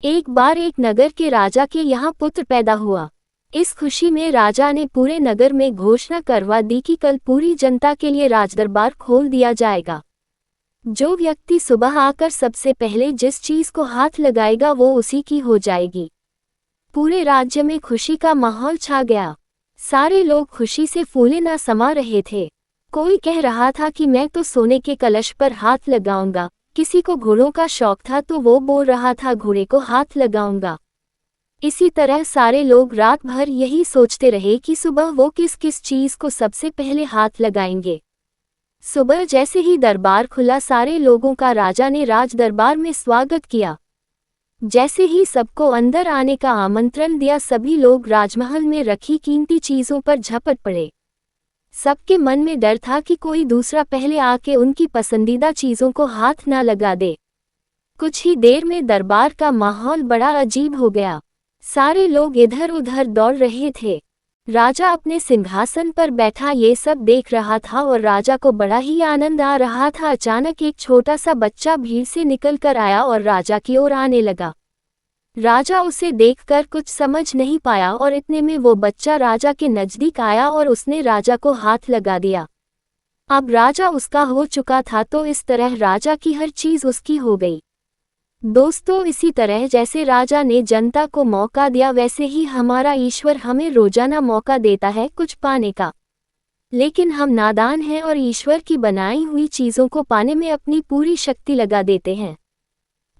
एक बार एक नगर के राजा के यहाँ पुत्र पैदा हुआ। इस खुशी में राजा ने पूरे नगर में घोषणा करवा दी कि कल पूरी जनता के लिए राजदरबार खोल दिया जाएगा। जो व्यक्ति सुबह आकर सबसे पहले जिस चीज को हाथ लगाएगा वो उसी की हो जाएगी। पूरे राज्य में खुशी का माहौल छा गया। सारे लोग खुशी से फूले न समा रहे थे। कोई कह रहा था कि मैं तो सोने के कलश पर हाथ लगाऊंगा, किसी को घोड़ों का शौक था तो वो बोल रहा था घोड़े को हाथ लगाऊंगा। इसी तरह सारे लोग रात भर यही सोचते रहे कि सुबह वो किस किस चीज को सबसे पहले हाथ लगाएंगे। सुबह जैसे ही दरबार खुला सारे लोगों का राजा ने राज दरबार में स्वागत किया। जैसे ही सबको अंदर आने का आमंत्रण दिया सभी लोग राजमहल में रखी कीमती चीजों पर झपट पड़े। सबके मन में डर था कि कोई दूसरा पहले आके उनकी पसंदीदा चीजों को हाथ ना लगा दे। कुछ ही देर में दरबार का माहौल बड़ा अजीब हो गया। सारे लोग इधर उधर दौड़ रहे थे। राजा अपने सिंहासन पर बैठा ये सब देख रहा था और राजा को बड़ा ही आनंद आ रहा था। अचानक एक छोटा सा बच्चा भीड़ से निकल कर आया और राजा की ओर आने लगा। राजा उसे देखकर कुछ समझ नहीं पाया और इतने में वो बच्चा राजा के नजदीक आया और उसने राजा को हाथ लगा दिया। अब राजा उसका हो चुका था तो इस तरह राजा की हर चीज उसकी हो गई। दोस्तों, इसी तरह जैसे राजा ने जनता को मौका दिया वैसे ही हमारा ईश्वर हमें रोजाना मौका देता है कुछ पाने का। लेकिन हम नादान हैं और ईश्वर की बनाई हुई चीजों को पाने में अपनी पूरी शक्ति लगा देते हैं।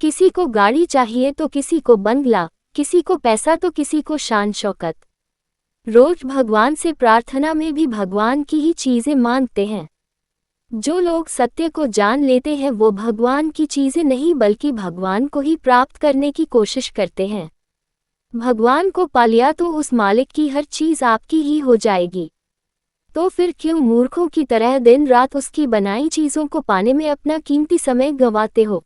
किसी को गाड़ी चाहिए तो किसी को बंगला, किसी को पैसा तो किसी को शान शौकत। रोज भगवान से प्रार्थना में भी भगवान की ही चीजें मांगते हैं। जो लोग सत्य को जान लेते हैं वो भगवान की चीजें नहीं बल्कि भगवान को ही प्राप्त करने की कोशिश करते हैं। भगवान को पा लिया तो उस मालिक की हर चीज आपकी ही हो जाएगी। तो फिर क्यों मूर्खों की तरह दिन रात उसकी बनाई चीजों को पाने में अपना कीमती समय गंवाते हो।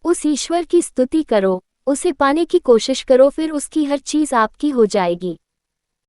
उस ईश्वर की स्तुति करो, उसे पाने की कोशिश करो, फिर उसकी हर चीज आपकी हो जाएगी।